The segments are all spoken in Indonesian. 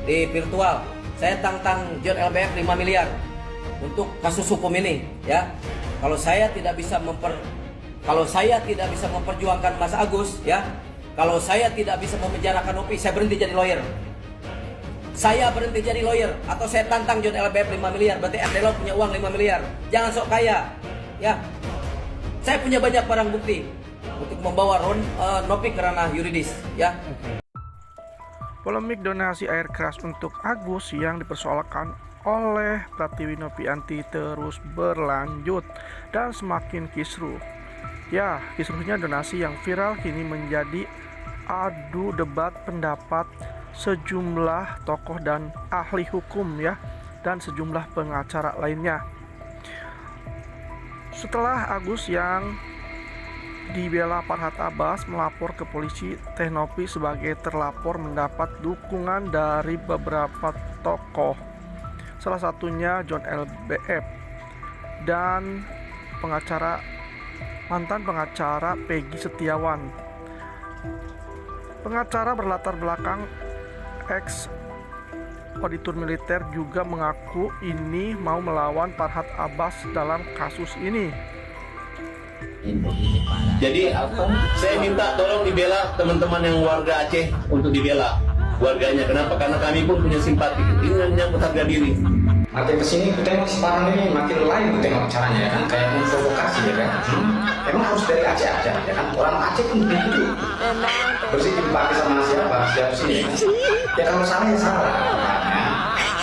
di virtual. Saya tantang John LBF 5 miliar untuk kasus hukum ini, ya. Kalau saya tidak bisa memperjuangkan Mas Agus, ya. Kalau saya tidak bisa memenjarakan Nopi, saya berhenti jadi lawyer. Saya berhenti jadi lawyer atau saya tantang John LBF 5 miliar. Berarti Ardelo punya uang 5 miliar. Jangan sok kaya, ya. Saya punya banyak barang bukti untuk membawa Nopi ke ranah yuridis, ya. Polemik donasi air keras untuk Agus yang dipersoalkan oleh Pratiwi Novianti terus berlanjut dan semakin kisruh. Ya, kisruhnya donasi yang viral kini menjadi adu debat pendapat sejumlah tokoh dan ahli hukum, ya, dan sejumlah pengacara lainnya. Setelah Agus yang dibela Farhad Abbas melapor ke polisi, Teh Nopi sebagai terlapor mendapat dukungan dari beberapa tokoh, salah satunya John LBF dan mantan pengacara Peggy Setiawan. Pengacara berlatar belakang ex auditor militer juga mengaku ini mau melawan Farhad Abbas dalam kasus ini. Jadi saya minta tolong dibela teman-teman yang warga Aceh untuk dibela warganya. Kenapa? Karena kami pun punya simpati. Ini menyangkut harga diri. Makin kesini kita emang sekarang ini makin lain kita tengok caranya, ya kan, kayak memprovokasi, ya kan. Emang harus dari Aceh aja, ya kan. Orang Aceh pun begitu. Bersihin pakai sama siapa sini, ya kan. Ya kalau salah ya salah.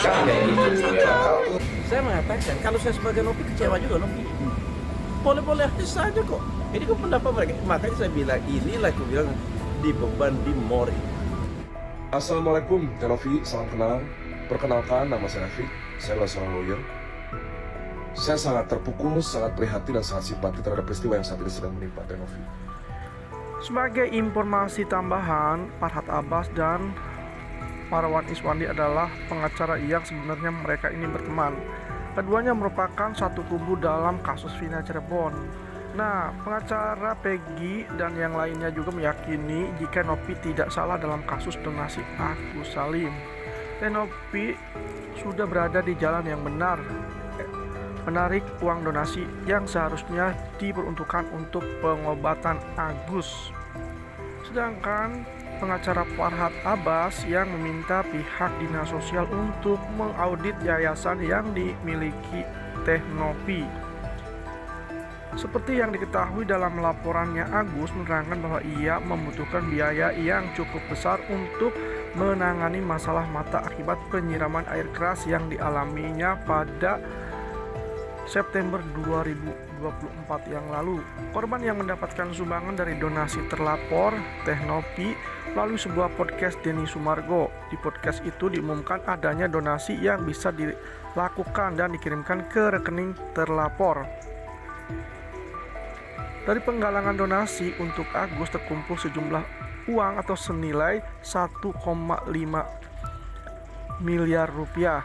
Jangan kayak gitu, ya. Saya mengatakan kalau saya sebagai Nopi kecewa juga Nopi. Boleh-boleh saja kok. Ini kok pendapat mereka. Makanya saya bilang inilah aku bilang di beban di Mori. Assalamualaikum, Novi, salam kenal. Perkenalkan, nama saya Rafiq. Saya adalah seorang lawyer. Saya sangat terpukul, sangat prihatin, dan sangat simpati terhadap peristiwa yang saat ini sedang menimpa Novi. Sebagai informasi tambahan, Farhad Abbas dan Marwan Iswandi adalah pengacara yang sebenarnya mereka ini berteman. Keduanya merupakan satu kubu dalam kasus Vina Cirebon. Nah, pengacara Peggy dan yang lainnya juga meyakini jika Nopi tidak salah dalam kasus donasi Agus Salim. Dan Nopi sudah berada di jalan yang benar, menarik uang donasi yang seharusnya diperuntukkan untuk pengobatan Agus. Sedangkan pengacara Farhad Abbas yang meminta pihak dinas sosial untuk mengaudit yayasan yang dimiliki Teh Nopi. Seperti yang diketahui dalam laporannya, Agus menerangkan bahwa ia membutuhkan biaya yang cukup besar untuk menangani masalah mata akibat penyiraman air keras yang dialaminya pada September 2024 yang lalu. Korban yang mendapatkan sumbangan dari donasi terlapor Teh Nopi melalui sebuah podcast Denny Sumargo. Di podcast itu diumumkan adanya donasi yang bisa dilakukan dan dikirimkan ke rekening terlapor. Dari penggalangan donasi untuk Agus terkumpul sejumlah uang atau senilai 1,5 miliar rupiah.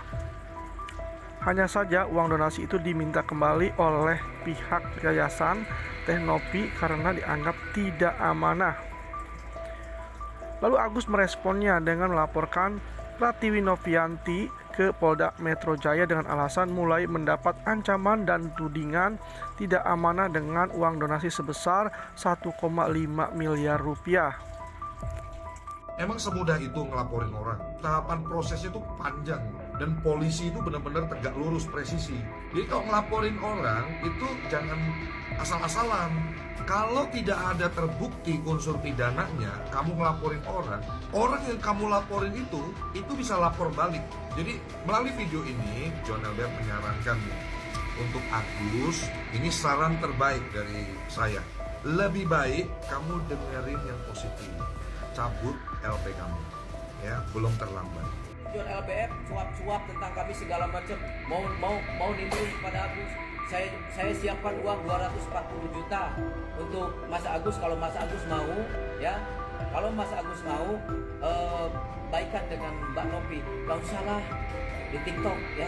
Hanya saja uang donasi itu diminta kembali oleh pihak yayasan Teh Nopi karena dianggap tidak amanah. Lalu Agus meresponnya dengan melaporkan Pratiwi Novianti ke Polda Metro Jaya dengan alasan mulai mendapat ancaman dan tudingan tidak amanah dengan uang donasi sebesar 1,5 miliar rupiah. Emang semudah itu ngelaporin orang? Tahapan prosesnya itu panjang dan polisi itu benar-benar tegak lurus, presisi. Jadi kalau ngelaporin orang itu jangan asal-asalan. Kalau tidak ada terbukti unsur pidananya, kamu ngelaporin orang yang kamu laporin itu bisa lapor balik. Jadi melalui video ini, John LBF menyarankan untuk Agus, ini saran terbaik dari saya. Lebih baik kamu dengerin yang positif. Cabut LP kamu, ya, belum terlambat. John LBF suap-suap tentang kami segala macam, mau nimbulin kepada Agus. Saya siapkan uang 240 juta untuk Mas Agus kalau Mas Agus mau, ya. Kalau Mas Agus mau baikan dengan Mbak Nopi, gak usahlah di TikTok, ya.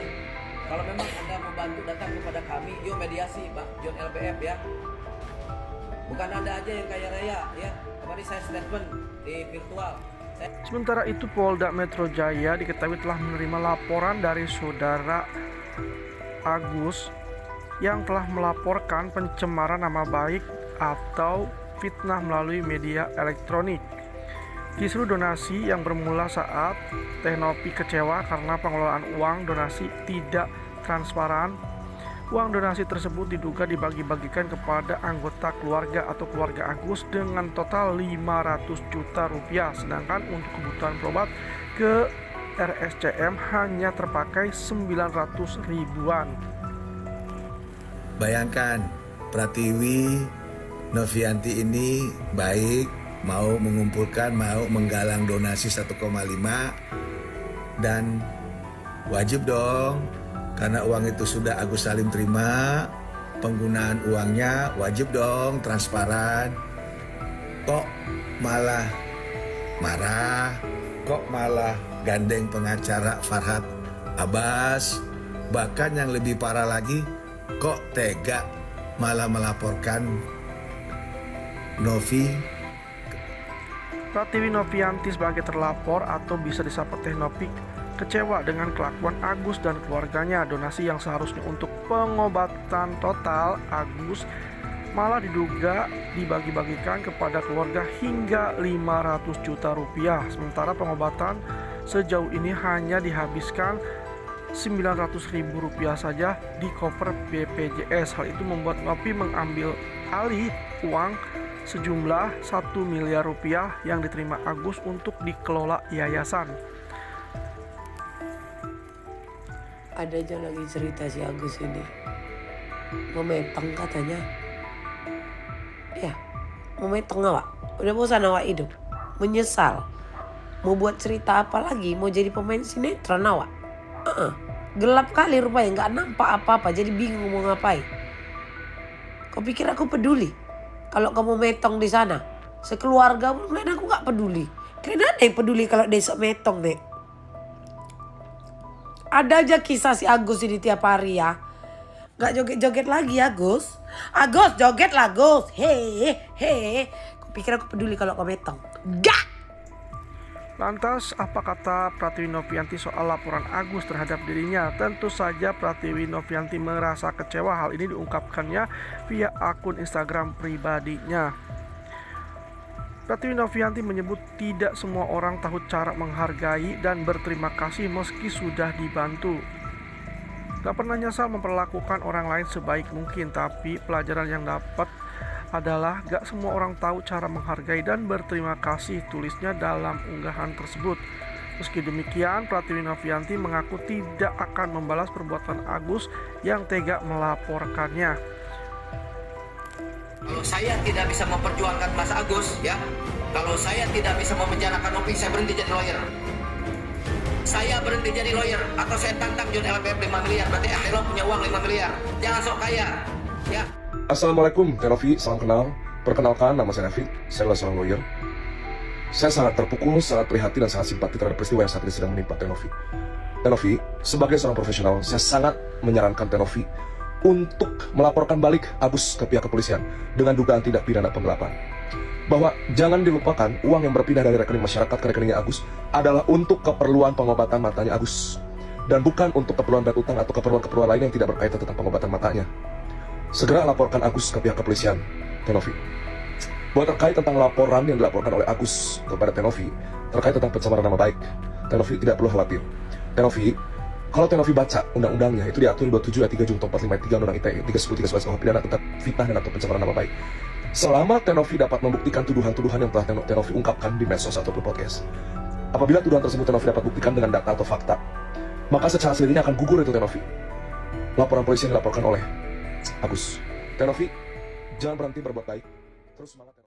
Kalau memang Anda membantu datang kepada kami, yuk mediasi, Pak John LBF, ya. Bukan Anda aja yang kaya raya, ya. Kemarin saya statement di virtual. Sementara itu, Polda Metro Jaya diketahui telah menerima laporan dari saudara Agus yang telah melaporkan pencemaran nama baik atau fitnah melalui media elektronik. Kisru donasi yang bermula saat Teh Novi kecewa karena pengelolaan uang donasi tidak transparan. Uang donasi tersebut diduga dibagi-bagikan kepada anggota keluarga atau keluarga Agus dengan total 500 juta rupiah, sedangkan untuk kebutuhan berobat ke RSCM hanya terpakai 900 ribuan. Bayangkan, Pratiwi Novianti ini baik, mau mengumpulkan, mau menggalang donasi 1,5 dan wajib dong, karena uang itu sudah Agus Salim terima, penggunaan uangnya wajib dong transparan. Kok malah marah, kok malah gandeng pengacara Farhad Abbas, bahkan yang lebih parah lagi, kok tega malah melaporkan Novi. Pratiwi Novianti sebagai terlapor atau bisa disapa Teh Novi kecewa dengan kelakuan Agus dan keluarganya. Donasi yang seharusnya untuk pengobatan total Agus malah diduga dibagi-bagikan kepada keluarga hingga 500 juta rupiah. Sementara pengobatan sejauh ini hanya dihabiskan 900 ribu rupiah saja di koper BPJS. Hal itu membuat Novi mengambil alih uang sejumlah 1 miliar rupiah yang diterima Agus untuk dikelola yayasan. Ada aja lagi cerita si Agus ini, memetong katanya. Ya, memetong awak. Udah bosan awak hidup, menyesal. Mau buat cerita apa lagi? Mau jadi pemain sinetron awak? Gelap kali rupanya, nggak nampak apa-apa, jadi bingung mau ngapain. Kau pikir aku peduli? Kalau kamu metong di sana, sekeluarga pun aku nggak peduli. Kira ada yang peduli kalau besok metong, Nek? Ada aja kisah si Agus ini tiap hari ya. Nggak joget-joget lagi Agus. Agus joget lah Agus. Hehehe. Kau pikir aku peduli kalau kau metong? Gak! Lantas, apa kata Pratiwi Novianti soal laporan Agus terhadap dirinya? Tentu saja Pratiwi Novianti merasa kecewa. Hal ini diungkapkannya via akun Instagram pribadinya. Pratiwi Novianti menyebut tidak semua orang tahu cara menghargai dan berterima kasih meski sudah dibantu. Gak pernah nyesal memperlakukan orang lain sebaik mungkin, tapi pelajaran yang dapat adalah gak semua orang tahu cara menghargai dan berterima kasih, tulisnya dalam unggahan tersebut. Meski demikian, Pratiwi Novianti mengaku tidak akan membalas perbuatan Agus yang tega melaporkannya. Kalau saya tidak bisa memperjuangkan Mas Agus, ya, kalau saya tidak bisa memenjarakan Novi, saya berhenti jadi lawyer. Saya berhenti jadi lawyer, atau saya tantang John LPF 5 miliar, berarti Elo punya uang 5 miliar. Jangan sok kaya, ya. Assalamualaikum, Teh Novi, salam kenal. Perkenalkan, nama saya David, saya adalah seorang lawyer. Saya sangat terpukul, sangat prihatin, dan sangat simpati terhadap peristiwa yang saat ini sedang menimpa Teh Novi. Teh Novi, sebagai seorang profesional, saya sangat menyarankan Teh Novi untuk melaporkan balik Agus ke pihak kepolisian dengan dugaan tindak pidana penggelapan. Bahwa jangan dilupakan, uang yang berpindah dari rekening masyarakat ke rekeningnya Agus adalah untuk keperluan pengobatan matanya Agus, dan bukan untuk keperluan bayar utang atau keperluan-keperluan lain yang tidak berkaitan tentang pengobatan matanya. Segera laporkan Agus ke pihak kepolisian, Teh Novi. Bahwa terkait tentang laporan yang dilaporkan oleh Agus kepada Teh Novi terkait tentang pencemaran nama baik, Teh Novi tidak perlu khawatir. Teh Novi, kalau Teh Novi baca undang-undangnya, itu diatur 27 ayat 3 Junto 45 ayat 3 Undang ITE 310 311 KUH pidana tentang fitnah dan atau pencemaran nama baik. Selama Teh Novi dapat membuktikan tuduhan-tuduhan yang telah Teh Novi ungkapkan di medsos ataupun podcast. Apabila tuduhan tersebut Teh Novi dapat buktikan dengan data atau fakta, maka secara sendirinya akan gugur itu Teh Novi. Laporan polisi yang dilaporkan oleh Agus. Teh Novi, jangan berhenti berbuat baik. Terus semangat.